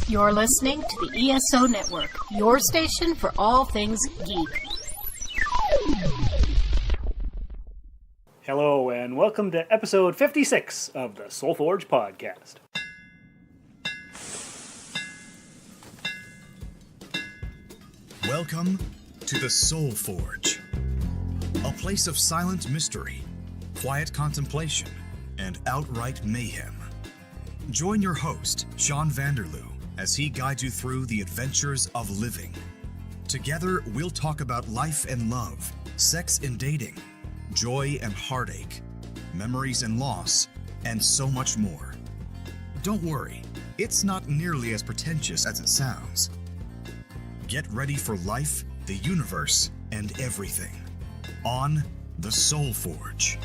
You're listening to the ESO Network, your station for all things geek. Hello, and welcome to episode 56 of the Soul Forge podcast. Welcome to the Soul Forge, a place of silent mystery, quiet contemplation, and outright mayhem. Join your host, Shawn as he guides you through the adventures of living. Together, we'll talk about life and love, sex and dating, joy and heartache, memories and loss, and so much more. Don't worry, it's not nearly as pretentious as it sounds. Get ready for life, the universe, and everything on the Soul Forge.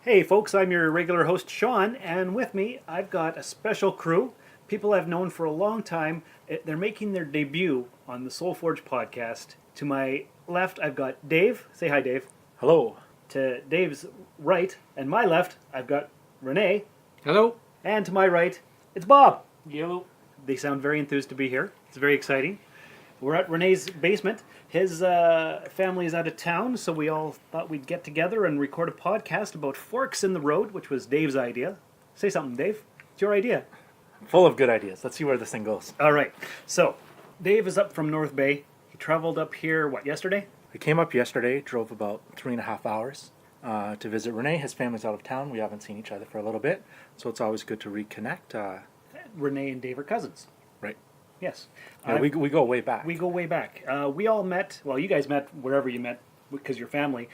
Hey folks, I'm your regular host Shawn, and with me I've got a special crew, people I've known for a long time. They're making their debut on the Soul Forge podcast. To my left I've got Dave. Say hi, Dave. Hello. To Dave's right and my left I've got Rene. Hello. And to my right it's Bob. Hello. They sound very enthused to be here. It's very exciting. We're at Rene's basement. His family is out of town, so we all thought we'd get together and record a podcast about forks in the road, which was Dave's idea. Say something, Dave. It's your idea. Full of good ideas. Let's see where this thing goes. All right. So, Dave is up from North Bay. He traveled up here, yesterday? We came up yesterday, drove about 3.5 hours to visit Rene. His family's out of town. We haven't seen each other for a little bit, so it's always good to reconnect. Rene and Dave are cousins. Right. Yes. Yeah, we go way back. We go way back. We all met, you guys met wherever you met because you're family.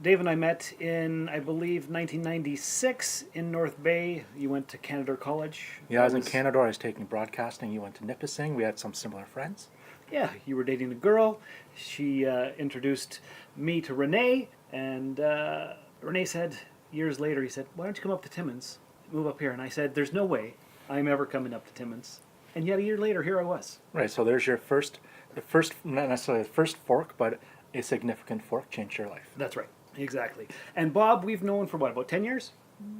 Dave and I met in, I believe, 1996 in North Bay. You went to Canada College. Yeah, I was in Canada. I was taking broadcasting. You went to Nipissing. We had some similar friends. Yeah, you were dating a girl. She introduced me to Rene, and Rene said, years later, he said, why don't you come up to Timmins, move up here? And I said, there's no way I'm ever coming up to Timmins. And yet a year later, here I was. Right, so there's your not necessarily the first fork, but a significant fork changed your life. That's right, exactly. And Bob, we've known for about 10 years?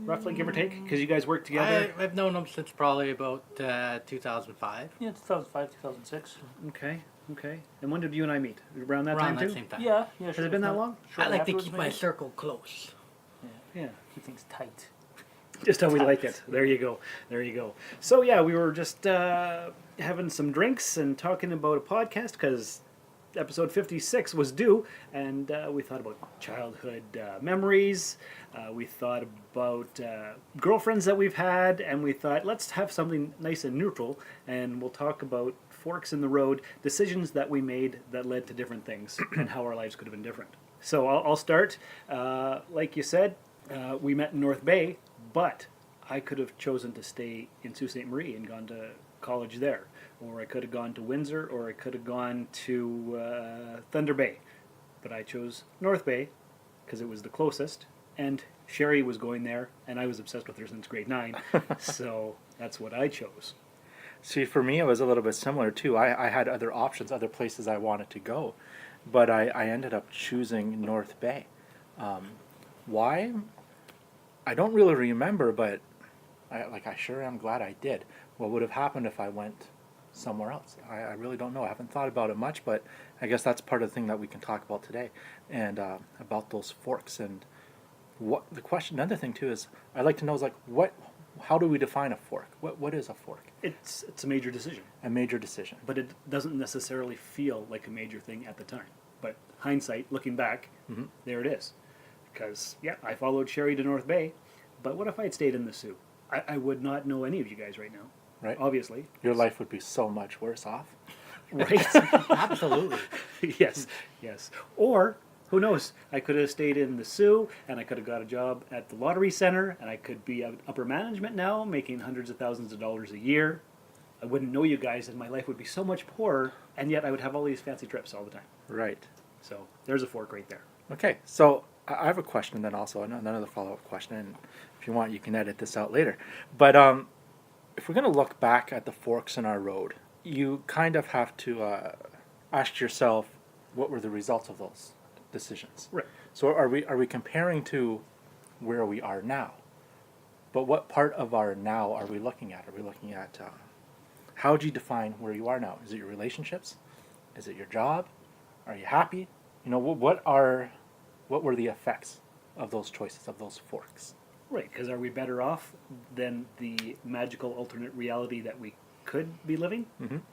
Roughly, give or take? Because you guys worked together? I've known him since probably about 2005. Yeah, 2005, 2006. Okay. And when did you and I meet? Around that time, too? Same time. Yeah. Has it been that long? I like to keep my circle close. Yeah. Keep things tight. Just how we like it. There you go. So yeah, we were just having some drinks and talking about a podcast because episode 56 was due, and we thought about childhood memories. We thought about girlfriends that we've had, and we thought let's have something nice and neutral, and we'll talk about forks in the road, decisions that we made that led to different things, and how our lives could have been different. So I'll start. Like you said, we met in North Bay. But I could have chosen to stay in Sault Ste. Marie and gone to college there. Or I could have gone to Windsor, or I could have gone to Thunder Bay. But I chose North Bay because it was the closest. And Sherry was going there, and I was obsessed with her since grade 9. So that's what I chose. See, for me, it was a little bit similar, too. I had other options, other places I wanted to go. But I ended up choosing North Bay. Why? I don't really remember, but I sure am glad I did. What would have happened if I went somewhere else? I really don't know. I haven't thought about it much, but I guess that's part of the thing that we can talk about today, and about those forks. And what the question, another thing too, is I'd like to know is how do we define a fork? What is a fork? It's a major decision. A major decision. But it doesn't necessarily feel like a major thing at the time. But hindsight, looking back, there it is. Because, yeah, I followed Sherry to North Bay, but what if I had stayed in the Sioux? I would not know any of you guys right now. Right. Obviously. Your life would be so much worse off. Right? Absolutely. Yes. Or, who knows, I could have stayed in the Sioux, and I could have got a job at the Lottery Center, and I could be upper management now, making hundreds of thousands of dollars a year. I wouldn't know you guys, and my life would be so much poorer, and yet I would have all these fancy trips all the time. Right. So, there's a fork right there. Okay, so I have a question then also, another follow-up question, and if you want, you can edit this out later. But if we're going to look back at the forks in our road, you kind of have to ask yourself, what were the results of those decisions? Right. So are we comparing to where we are now? But what part of our now are we looking at? Are we looking at how do you define where you are now? Is it your relationships? Is it your job? Are you happy? You know, what were the effects of those choices, of those forks? Right, because are we better off than the magical alternate reality that we could be living,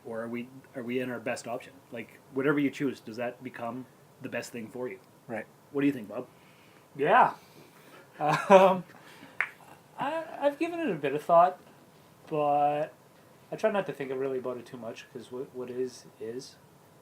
or are we in our best option? Like whatever you choose, does that become the best thing for you? Right. What do you think, Bob? Yeah. I've given it a bit of thought, but I try not to think really about it too much because what is.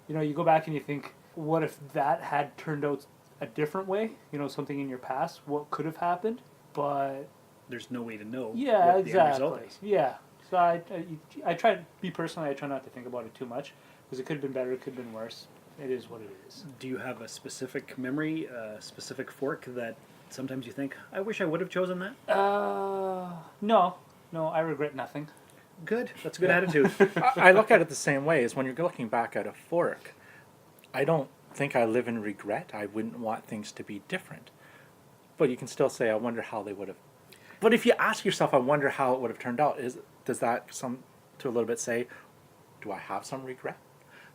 You know, you go back and you think, what if that had turned out a different way? You know, something in your past, what could have happened? But There's no way to know yeah, what the end result exactly. is. Yeah. So I try, me personally, I try not to think about it too much because it could have been better, it could have been worse. It is what it is. Do you have a specific memory, a specific fork that sometimes you think, I wish I would have chosen that? No, I regret nothing. Good. That's a good attitude. I look at it the same way as when you're looking back at a fork. I don't think I live in regret. I wouldn't want things to be different. But you can still say, I wonder how they would have. But if you ask yourself, I wonder how it would have turned out, does that to a little bit say, do I have some regret?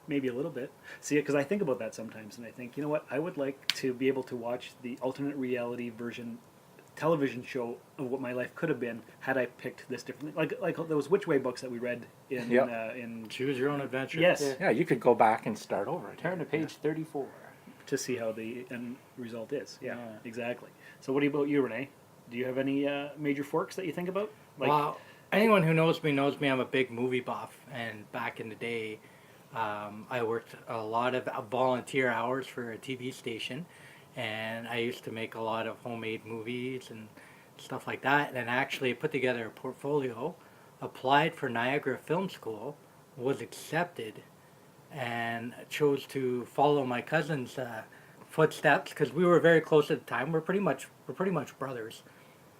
Maybe a little bit. See, because I think about that sometimes, and I think, you know what? I would like to be able to watch the alternate reality version television show of what my life could have been had I picked this differently. Like those Which Way books that we read in Yep. in Choose your own adventure. yes, Yeah, you could go back and start over again. Turn to page 34. to see how the end result is. Yeah, Yeah. exactly. So, what about you, Rene? Do you have any major forks that you think about? Well, anyone who knows me I'm a big movie buff, and back in the day, I worked a lot of volunteer hours for a TV station, and I used to make a lot of homemade movies and stuff like that, and actually put together a portfolio, applied for Niagara Film School, was accepted, and chose to follow my cousin's footsteps because we were very close at the time. We're pretty much brothers,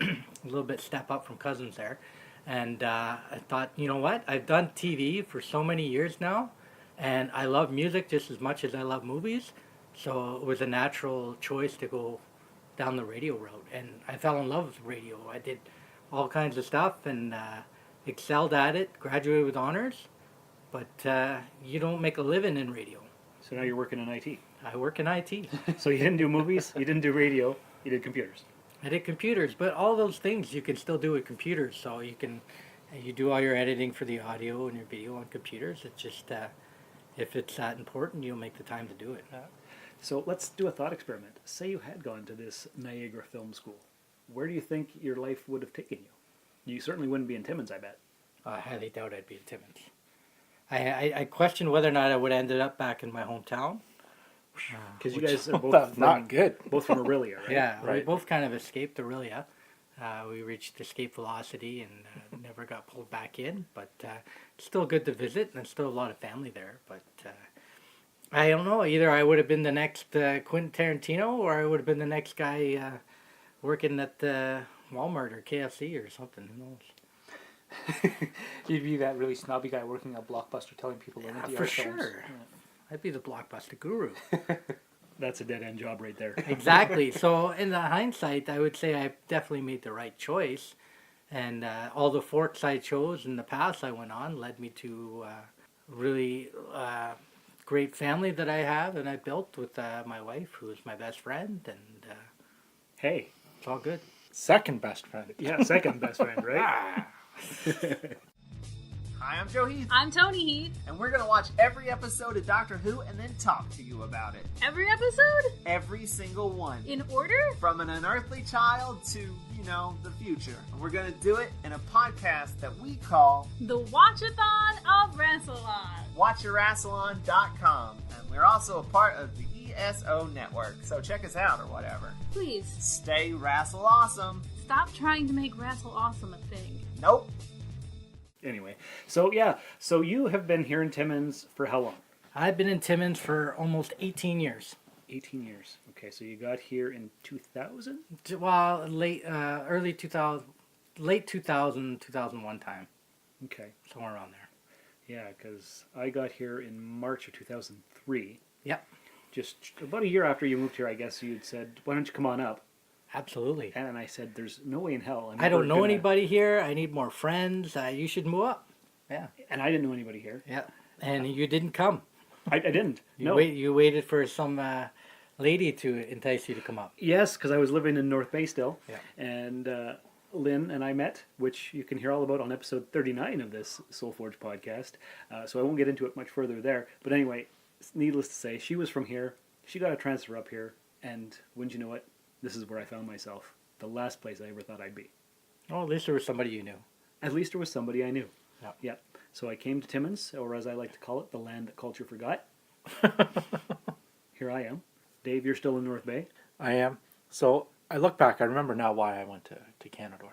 a little bit step up from cousins there, and I thought, you know what? I've done TV for so many years now, and I love music just as much as I love movies, so it was a natural choice to go down the radio road, and I fell in love with radio. I did all kinds of stuff and excelled at it, graduated with honors, but you don't make a living in radio. So now you're working in IT. I work in IT. So you didn't do movies, you didn't do radio, you did computers. I did computers, but all those things you can still do with computers. So you do all your editing for the audio and your video on computers. It's just if it's that important, you'll make the time to do it. So let's do a thought experiment. Say you had gone to this Niagara Film School. Where do you think your life would have taken you? You certainly wouldn't be in Timmins, I bet. I highly doubt I'd be in Timmins. I question whether or not I would have ended up back in my hometown. Because you guys are both That's from, not good. both from Aurelia, right? Yeah, we Right. both kind of escaped Aurelia. We reached escape velocity and never got pulled back in, but it's still good to visit, and there's still a lot of family there. But I don't know, either I would have been the next Quentin Tarantino, or I would have been the next guy working at Walmart or KFC or something, who knows. You'd be that really snobby guy working at Blockbuster telling people to rent the For art films. sure. I'd be the Blockbuster guru. That's a dead-end job right there. Exactly. So in the hindsight, I would say I definitely made the right choice. And all the forks I chose in the paths I went on led me to really great family that I have and I built with my wife, who is my best friend. And Hey, it's all good. Second best friend. yeah, second best friend, right? Hi, I'm Joe Heath, I'm Tony Heath. and we're going to watch every episode of Doctor Who and then talk to you about it. Every episode? Every single one. In order? From an unearthly child to, the future. And we're going to do it in a podcast that we call The Watchathon of Rassilon. Watchathon.com. And we're also a part of the ESO network, so check us out or whatever. Please, Stay Rassle Awesome. stop trying to make Rassle Awesome a thing. Nope. Anyway, so yeah, so you have been here in Timmins for how long? I've been in Timmins for almost 18 years. 18 years. Okay, so you got here in 2000? Well, early 2000, late 2000, 2001 time, Okay. somewhere around there. Yeah, because I got here in March of 2003. Yep, Just about a year after you moved here, I guess you'd said, "Why don't you come on up?" absolutely. And I said, "There's no way in hell." I don't know anybody here. I need more friends. You should move up. Yeah, And I didn't know anybody here. yeah. And you didn't come. I didn't. No. You waited for some lady to entice you to come up. Yes, because I was living in North Bay still. Yeah. And Lynn and I met, which you can hear all about on episode 39 of this Soul Forge podcast. So I won't get into it much further there. But anyway, needless to say, she was from here. She got a transfer up here. And wouldn't you know it, this is where I found myself. The last place I ever thought I'd be. Oh, at least there was somebody you knew. At least there was somebody I knew. Yeah. Yeah. So I came to Timmins, or as I like to call it, the land that culture forgot. Here I am. Dave, you're still in North Bay. I am. So I look back. I remember now why I went to Canada,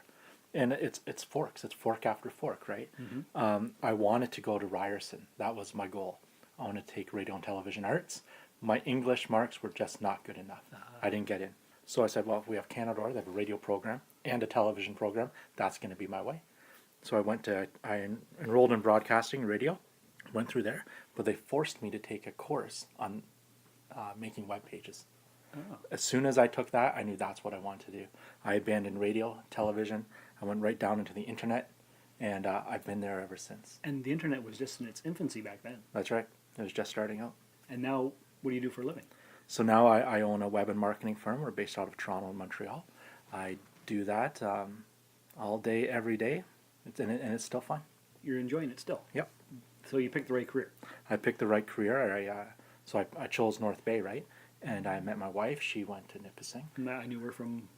and it's forks. It's fork after fork, right? I wanted to go to Ryerson. That was my goal. I wanted to take radio and television arts. My English marks were just not good enough. I didn't get in. So I said, well, if we have Canada, they have a radio program and a television program. That's going to be my way. So I enrolled in broadcasting radio, went through there, but they forced me to take a course on making web pages. Oh. As soon as I took that, I knew that's what I wanted to do. I abandoned radio, television. I went right down into the internet, and I've been there ever since. And the internet was just in its infancy back then. That's right. It was just starting out. And now, what do you do for a living? So now I own a web and marketing firm. We're based out of Toronto and Montreal. I do that all day, every day, and it's still fun. You're enjoying it still. Yep. So you picked the right career. I picked the right career. I chose North Bay, right? And I met my wife. She went to Nipissing. I knew her from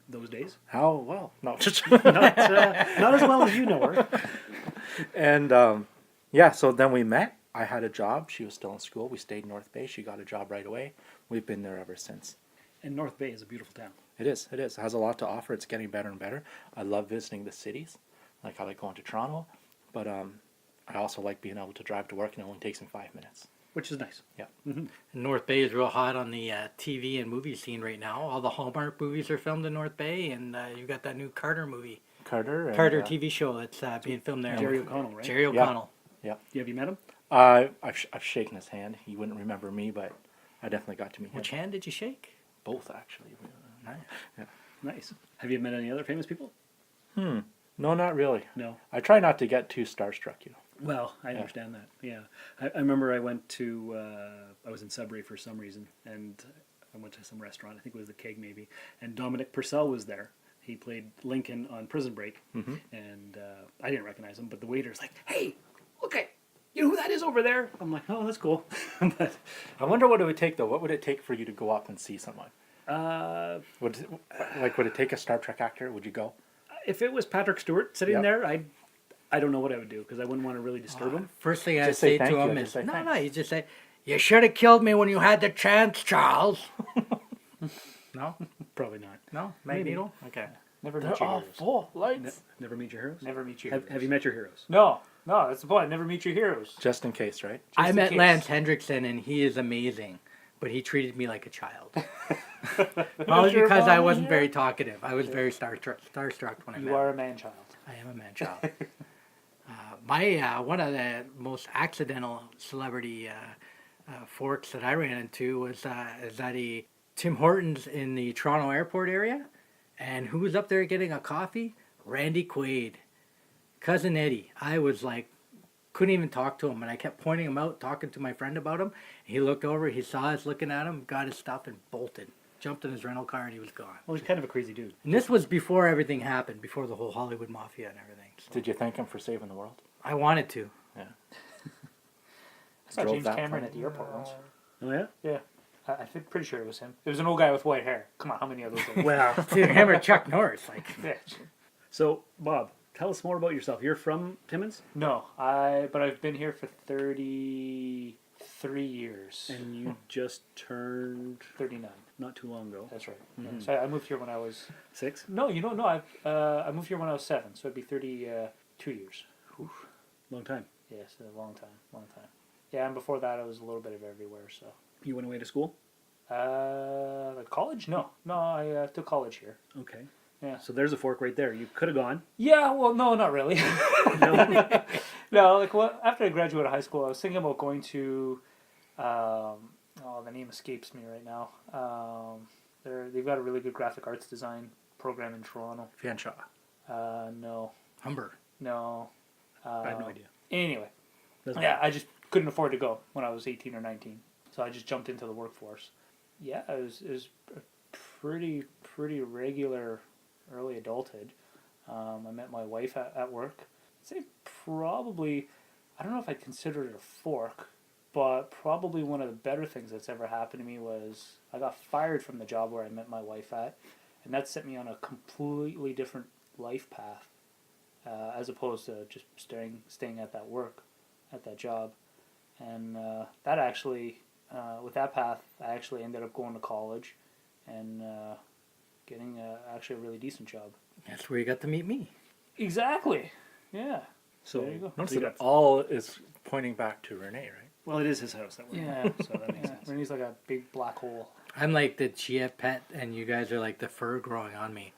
those days. How well? No. Not as well as you know her. And so then we met. I had a job. She was still in school. We stayed in North Bay. She got a job right away. We've been there ever since. And North Bay is a beautiful town. It is. It is. It has a lot to offer. It's getting better and better. I love visiting the cities. Like I like going to Toronto, but I also like being able to drive to work and it only takes me 5 minutes. Which is nice. Yeah. Mm-hmm. North Bay is real hot on the TV and movie scene right now. All the Hallmark movies are filmed in North Bay, and you've got that new Carter movie. Carter TV show that's being filmed there. Jerry O'Connell, right? Jerry O'Connell. Yeah. Have you met him? I've shaken his hand. He wouldn't remember me, but I definitely got to meet him. Which hand did you shake? Both, actually. Nice. Yeah. Nice. Have you met any other famous people? No, not really. No. I try not to get too starstruck, Well, I understand that. Yeah. I remember I went to, I was in Sudbury for some reason, and I went to some restaurant. I think it was the Keg maybe. And Dominic Purcell was there. He played Lincoln on Prison Break. Mm-hmm. And I didn't recognize him, but the waiter's like, "Hey, look at, you know who that is over there?" I'm like, "Oh, that's cool." But I wonder what it would take, though. What would it take for you to go up and see someone? Would it take a Star Trek actor? Would you go? if it was Patrick Stewart sitting Yep. there, I don't know what I would do because I wouldn't want to really disturb him. First thing I'd Just say say thank to you, him just is, say no, thanks." no, you just say, you should have killed me when you had the chance, Charles. No? Probably not. No? Maybe. Magneto? Okay. Never They're meet your all heroes. full lights. Never meet your heroes. Never meet your Have, heroes. have you met your heroes? No, that's the point. Never meet your heroes. Just in case, right? I in met case. Lance Hendrickson, and he is amazing. But he treated me like a child. Probably Your because I mom wasn't here? very talkative. I was very starstruck when I met You him. are a man-child. I am a man-child. One of the most accidental celebrity forks that I ran into was at a Tim Hortons in the Toronto airport area. And who was up there getting a coffee? Randy Quaid. Cousin Eddie. I was like, couldn't even talk to him. And I kept pointing him out, talking to my friend about him. He looked over, he saw us looking at him, got his stuff and bolted. Jumped in his rental car and he was gone. Well, he's kind of a crazy dude. And this was before everything happened, before the whole Hollywood Mafia and everything. So Did you thank him for saving the world? I wanted to. Yeah. I saw Drove James that Cameron far? at the airport once. Oh yeah. Yeah. I'm pretty sure it was him. It was an old guy with white hair. Come on, how many of those? Are there? Well, Dude, him or Chuck Norris, like. Yeah. so Bob, tell us more about yourself. You're from Timmins, No, but I've been here for 33 years. and you just turned 39. not too long ago. That's right. Yeah. So I moved here when I was 6. no. I moved here when I was 7, so it'd be 32 years. Long time. Yes, a long time. Yeah, and before that, I was a little bit of everywhere. So, You went away to school. like college? No, I took college here. Okay. Yeah. So there's a fork right there. You could have gone. Yeah, well, no, not really. No. No, like what? After I graduated high school, I was thinking about going to. The name escapes me right now. They've got a really good graphic arts design program in Toronto. Fanshawe. No, Humber. no. I have no idea. Anyway, Doesn't yeah, I just couldn't afford to go when I was 18 or 19, so I just jumped into the workforce. Yeah, it was a pretty regular early adulthood. I met my wife at work. I'd say probably, I don't know if I'd consider it a fork, but probably one of the better things that's ever happened to me was I got fired from the job where I met my wife at, and that set me on a completely different life path, as opposed to just staying at that job. And that actually, with that path, I actually ended up going to college and getting actually a really decent job. That's where you got to meet me. Exactly. Yeah. So There you go. Notice So you that got- all is pointing back to Rene, right? Well, it is his house that we're Yeah. in, so that makes Yeah. sense. Renee's like a big black hole. I'm like the chia pet, and you guys are like the fur growing on me.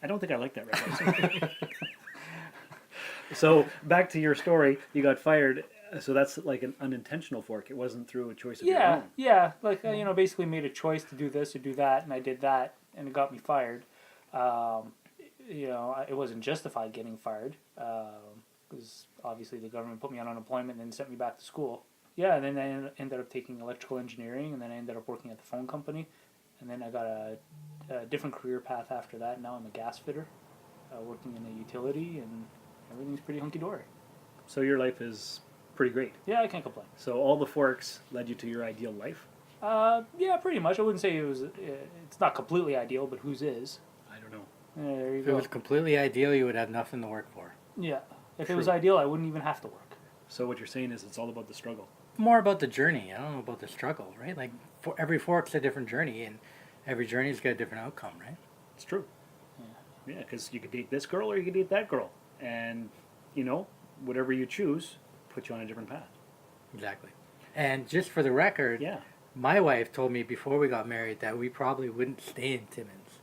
I don't think I like that reference. So back to your story, you got fired. So that's like an unintentional fork. It wasn't through a choice of your Yeah, own. yeah. Like basically made a choice to do this or do that, and I did that, and it got me fired. It wasn't justified getting fired because obviously the government put me on unemployment and then sent me back to school. Yeah, and then I ended up taking electrical engineering, and then I ended up working at the phone company, and then I got a different career path after that. Now I'm a gas fitter, working in a utility, and everything's pretty hunky dory. So your life is pretty great. Yeah, I can't complain. So all the forks led you to your ideal life. Yeah, pretty much. I wouldn't say it was. It's not completely ideal, but whose is? I don't know. There you If it go. was completely ideal, you would have nothing to work for. Yeah. If it was True. ideal, I wouldn't even have to work. So what you're saying is it's all about the struggle. More about the journey. I don't know about the struggle, right? Like for every fork's a different journey, and every journey's got a different outcome, right? It's true. Yeah, because you could date this girl or you could date that girl, and whatever you choose, put you on a different path. Exactly. And just for the record, Yeah. my wife told me before we got married that we probably wouldn't stay in Timmins,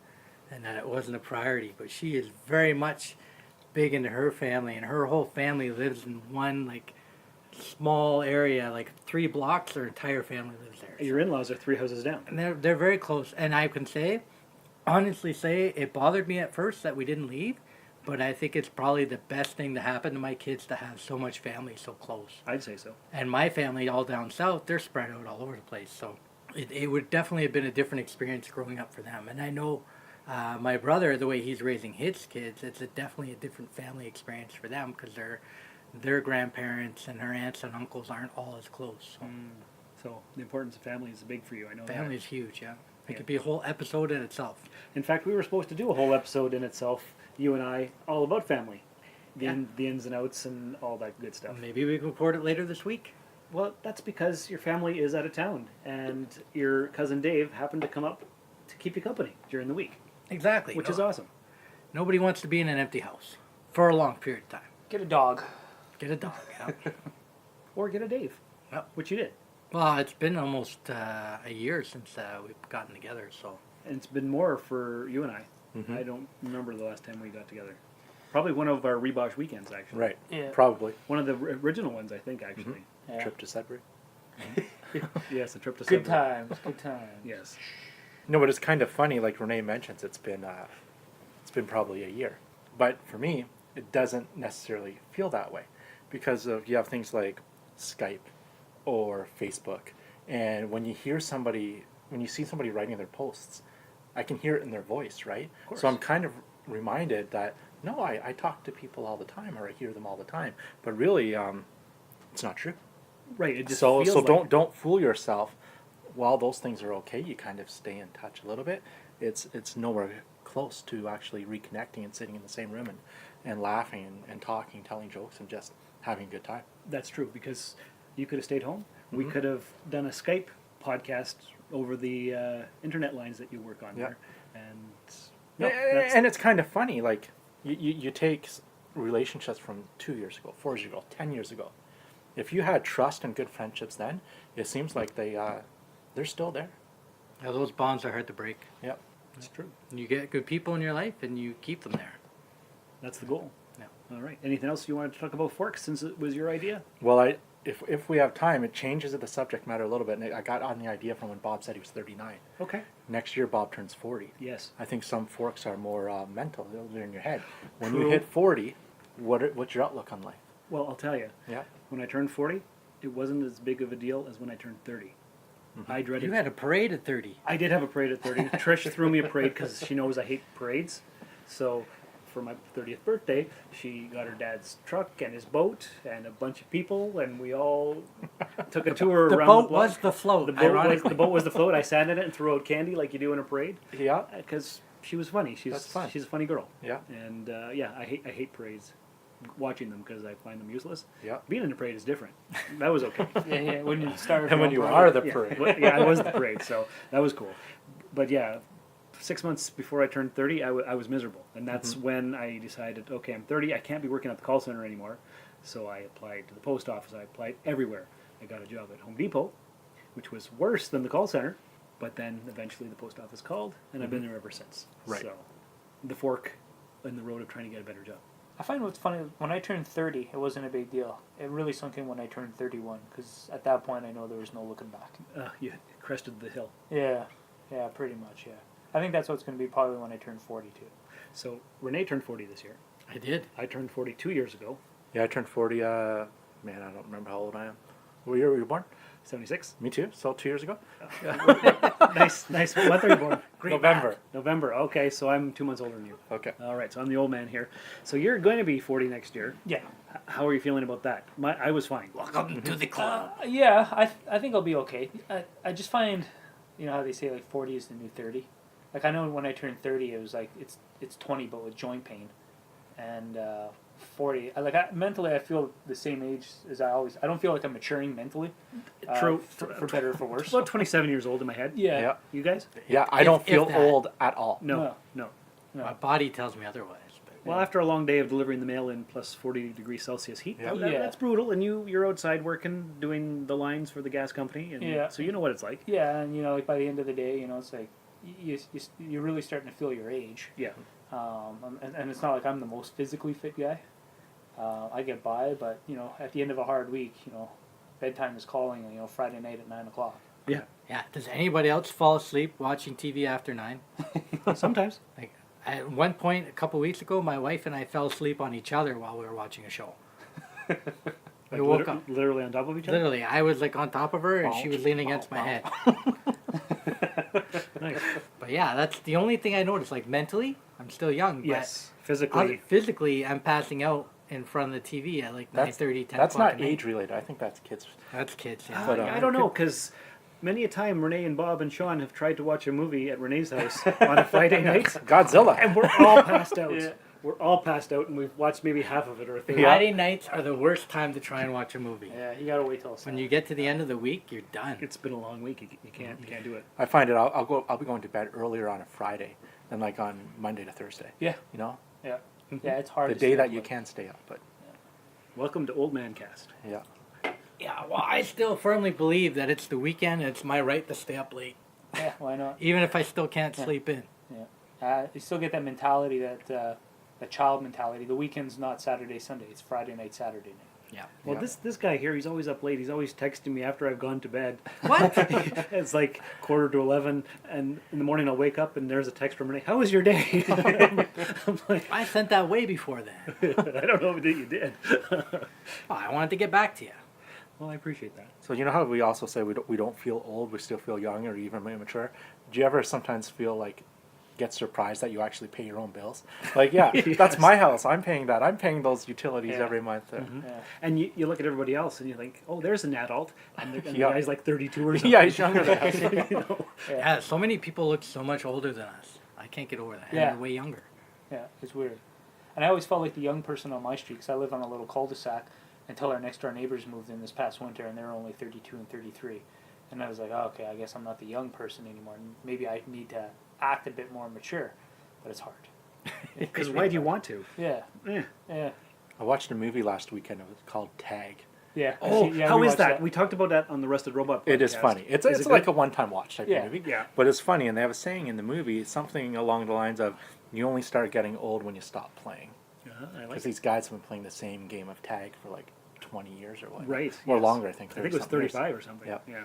and that it wasn't a priority. But she is very much big into her family, and her whole family lives in one small area, 3 blocks. Her entire family lives there. Your in-laws are 3 houses down. And they're very close. And I can honestly say, it bothered me at first that we didn't leave, but I think it's probably the best thing to happen to my kids to have so much family so close. I'd say so. And my family all down south, they're spread out all over the place. So it would definitely have been a different experience growing up for them. And I know my brother, the way he's raising his kids, it's definitely a different family experience for them because their grandparents and her aunts and uncles aren't all as close. So So the importance of family is big for you. I know family is huge, yeah. It could be a whole episode in itself. that. In fact, we were supposed to do a whole episode in itself, you and I, all about family. The ins and outs and all that good stuff. Maybe we can record it later this week. Well, that's because your family is out of town, and your cousin Dave happened to come up to keep you company during the week, Exactly. which is awesome. Nobody wants to be in an empty house for a long period of time. Get a dog. Get a dog. Yeah. Or get a Dave, Yep. which you did. Well, it's been almost a year since we've gotten together, so. And it's been more for you and I. Mhm. I don't remember the last time we got together. Probably one of our Rebosh weekends, actually. Right. Yeah. Probably. One of the original ones, I think, actually. Yeah. Trip to Sudbury. Yes, a trip to Good Sudbury. times. Good times. Yes. No, but it's kind of funny. Like Renee mentions, it's been probably a year. But for me, it doesn't necessarily feel that way because you have things like Skype or Facebook, and when you see somebody writing their posts, I can hear it in their voice, right? course. So I'm kind of reminded that no, I talk to people all the time, or I hear them all the time, but really, it's not true. Right. It just So feels like don't fool yourself. While those things are okay, you kind of stay in touch a little bit. It's nowhere close to actually reconnecting and sitting in the same room and laughing and talking, telling jokes, and just having a good time. That's true, because you could have stayed home. We Mhm. could have done a Skype podcast over the internet lines that you work on Yeah. there. And no, that's, And it's kind of funny, like you take relationships from 2 years ago, 4 years ago, 10 years ago. If you had trust and good friendships then, it seems like they're still there. Yeah, those bonds are hard to break. Yep. it's true. You get good people in your life and you keep them there. That's the goal. Yeah. All right. Anything else you wanted to talk about forks since it was your idea? Well, if we have time, it changes the subject matter a little bit. And I got on the idea from when Bob said he was 39. Okay. Next year, Bob turns 40. Yes. I think some forks are more mental. They're in your head. When True. you hit 40, what's your outlook on life? Well, I'll tell you. Yeah. When I turned 40, it wasn't as big of a deal as when I turned 30. I dreaded. You had a parade at 30. I did have a parade at 30. Trish threw me a parade because she knows I hate parades. So for my 30th birthday, she got her dad's truck and his boat and a bunch of people, and we all took a tour The around boat the block. was the float. The boat was the float. I sat in it and threw out candy like you do in a parade Yeah. because she was funny. That's fun. She's a funny girl. Yeah. And I hate parades. Watching them because I find them useless. Yeah. Being in a parade is different. That was okay. Yeah. When you start. And when you parade. are the Yeah. parade. Well, yeah, I was the parade, so that was cool. But yeah, 6 months before I turned 30, I was miserable. And that's when I decided, okay, I'm 30, I can't be working at the call center anymore. So I applied to the post office. I applied everywhere. I got a job at Home Depot, which was worse than the call center. But then eventually the post office called, and I've been there ever since. Right. So the fork in the road of trying to get a better job. I find what's funny, when I turned 30, it wasn't a big deal. It really sunk in when I turned 31, because at that point I know there was no looking back. You crested the hill. Yeah, pretty much, yeah. I think that's what's going to be probably when I turn 40, too. So Renee turned 40 this year. I did. I turned 40 2 years ago, Yeah, I turned 40. Man, I don't remember how old I am. What year were you born? 76. Me too. So 2 years ago. Nice. What month are you born? November. math. November. Okay, so I'm 2 months older than you. Okay. All right, so I'm the old man here. So you're going to be 40 next year. Yeah. How are you feeling about that? I was fine. Welcome to the club. Yeah, I think I'll be okay. I just find, you know how they say like 40 is the new 30? Like I know when I turned 30, it was like it's 20 but with joint pain, and 40. Mentally, I feel the same age as I always. I don't feel like I'm maturing mentally. True. For better or for worse. About 27 years old in my head. Yeah. Yeah. You guys? Yeah, I don't If feel that. old at all. No. My body tells me otherwise. But Well, after a long day of delivering the mail in plus 40 degrees Celsius heat, Yeah. that's brutal. And you're outside working, doing the lines for the gas company, and Yeah. so you know what it's like. Yeah, and you know, like by the end of the day, you know, it's like you're really starting to feel your age. Yeah. And it's not like I'm the most physically fit guy. I get by, but you know, at the end of a hard week, you know, bedtime is calling. You know, Friday night at 9:00. Yeah. yeah, does anybody else fall asleep watching TV after 9? Sometimes. Like at one point a couple weeks ago, my wife and I fell asleep on each other while we were watching a show. We woke up. Literally on top of each other. Literally, I was like on top of her and she was leaning against my head. Nice. But yeah, that's the only thing I noticed. Like mentally, I'm still young. Yes. But Physically. physically, I'm passing out in front of the TV at like 9:30, 10 That's o'clock not at night. age related. I think that's kids. That's kids, yeah. But, I don't know, because many a time Rene and Bob and Shawn have tried to watch a movie at Renee's house on a Friday night, Godzilla. and we're all passed out. Yeah. We're all passed out, and we've watched maybe half of it or a third. Friday nights are the worst time to try and watch a movie. Yeah, you gotta wait till When Sunday. you get to the end of the week, you're done. It's been a long week. You can't do it. I find it. I'll be going to bed earlier on a Friday than like on Monday to Thursday. Yeah. You know, Yeah, it's hard. the to day stay that up you late. can stay up. But Welcome to Old Man Cast. yeah. Yeah, well, I still firmly believe that it's the weekend and it's my right to stay up late, Yeah, why not? even if I still can't sleep in. You still get that mentality, that child mentality. The weekend's not Saturday, Sunday. It's Friday night, Saturday night. Yeah. Well, Yeah. this guy here, he's always up late. He's always texting me after I've gone to bed. What? It's like 10:45, and in the morning I'll wake up and there's a text from Renee. How was your day? I'm like, I sent that way before then. I don't know that you did. Oh, I wanted to get back to you. Well, I appreciate that. So you know how we also say we don't feel old, we still feel young or even immature. Do you ever sometimes feel like get surprised that you actually pay your own bills? Like, yeah, that's my house. I'm paying that. I'm paying those utilities Yeah. every month. Yeah. And you look at everybody else and you think, oh, there's an adult, and the Yeah. guy's like 32 or something. Yeah, he's younger than us. You know? Yeah, so many people look so much older than us. I can't get over that. And Yeah. they're way younger. Yeah, it's weird. And I always felt like the young person on my street, because I live on a little cul-de-sac, until our next door neighbors moved in this past winter, and they were only 32 and 33. And I was like, oh, okay, I guess I'm not the young person anymore. Maybe I need to act a bit more mature, but it's hard. Because why do you want to? Yeah, Eh. yeah, I watched a movie last weekend. It was called Tag. yeah. Oh, Yeah, how we is watched that? We talked about that on the Rusted Robot podcast. It is funny. It's Is it like good? a one-time watch type Yeah. of movie. Yeah. But it's funny, and they have a saying in the movie, something along the lines of, "You only start getting old when you stop playing." I like Because it. these guys have been playing the same game of tag for like 20 years or whatever. Right. Or yes. longer, I think. I think it was 30-something years. 35 or something. Yeah. Yeah.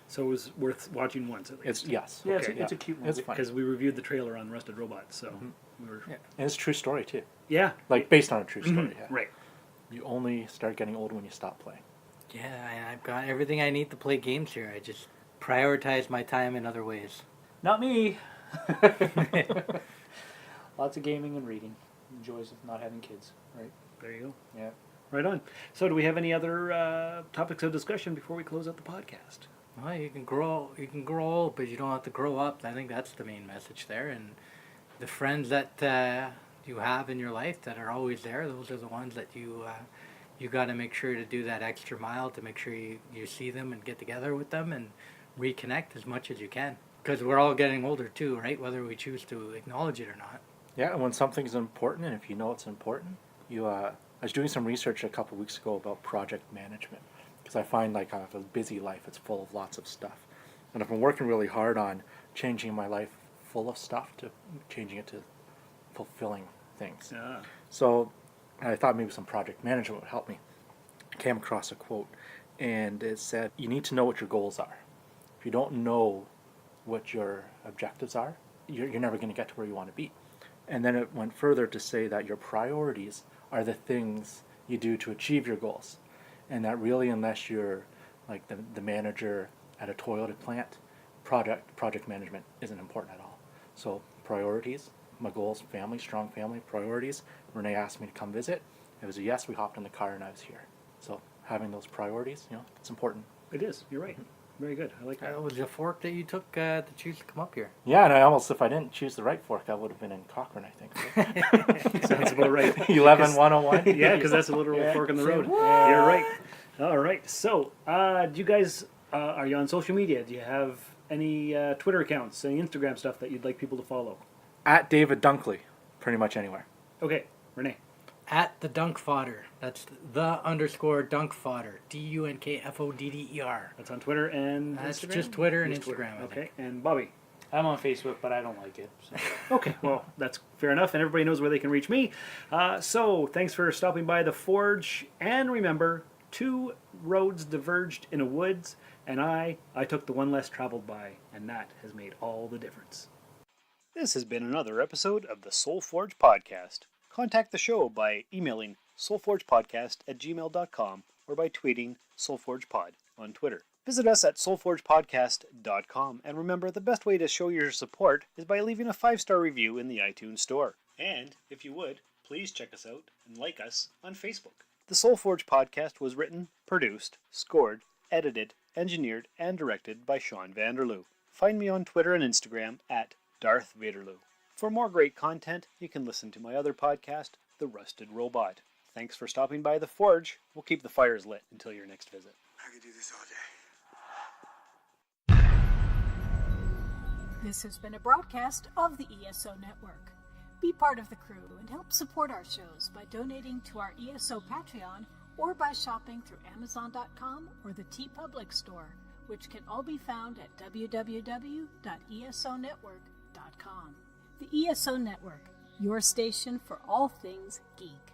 So it was worth watching once at least. It's, yes. Yeah, Okay. it's a cute movie. It's fun. Because we reviewed the trailer on Rusted Robot, so we were... Yeah. And it's a true story, too. Yeah. Like, based on a true story. Mhm. Yeah. Right. You only start getting old when you stop playing. Yeah, I've got everything I need to play games here. I just prioritize my time in other ways. Not me. Lots of gaming and reading. Joys of not having kids, right? There you go. Yeah. Right on. So do we have any other topics of discussion before we close out the podcast? Well, you can grow old, but you don't have to grow up. I think that's the main message there. And the friends that you have in your life that are always there, those are the ones that you got to make sure to do that extra mile to make sure you see them and get together with them and reconnect as much as you can. Because we're all getting older too, right? Whether we choose to acknowledge it or not. Yeah, and when something's important, and if you know it's important, I was doing some research a couple weeks ago about project management. Because I find like I have a busy life, it's full of lots of stuff. And I've been working really hard on changing my life full of stuff to changing it to fulfilling things. Yeah. So I thought maybe some project management would help me. I came across a quote, and it said, you need to know what your goals are. If you don't know what your objectives are, you're never going to get to where you want to be. And then it went further to say that your priorities are the things you do to achieve your goals. And that really, unless you're like the manager at a Toyota plant, project management isn't important at all. So priorities, my goals, family, strong family, priorities. Rene asked me to come visit. It was a yes, we hopped in the car and I was here. So having those priorities, it's important. It is. You're right. Very good. I like that. That was a fork that you took to choose to come up here. Yeah, and if I didn't choose the right fork, I would have been in Cochrane, I think. Sounds about right. 11-101. Yeah, because that's a literal fork in the road. You're right. All right. So, do you guys, are you on social media? Do you have any Twitter accounts, any Instagram stuff that you'd like people to follow? At David Dunkley, pretty much anywhere. Okay. Renee. At the Dunk Fodder. That's _ Dunk Fodder. DUNKFODDER. That's on Twitter and That's Instagram? just Twitter and Just Instagram, I Okay. think. And Bobby. I'm on Facebook, but I don't like it. So. Okay, well, that's fair enough, and everybody knows where they can reach me. So, thanks for stopping by the Forge, and remember, 2 roads diverged in a woods, and I took the one less traveled by, and that has made all the difference. This has been another episode of the Soul Forge Podcast. Contact the show by emailing soulforgepodcast@gmail.com or by tweeting soulforgepod on Twitter. Visit us at soulforgepodcast.com, and remember, the best way to show your support is by leaving a 5-star review in the iTunes Store. And, if you would, please check us out and like us on Facebook. The Soul Forge Podcast was written, produced, scored, edited, engineered, and directed by Shawn Vanderloo. Find me on Twitter and Instagram at Darth Vaderloo. For more great content, you can listen to my other podcast, The Rusted Robot. Thanks for stopping by the Forge. We'll keep the fires lit until your next visit. I could do this all day. This has been a broadcast of the ESO Network. Be part of the crew and help support our shows by donating to our ESO Patreon or by shopping through Amazon.com or the TeePublic Store, which can all be found at www.esonetwork.com. The ESO Network, your station for all things geek.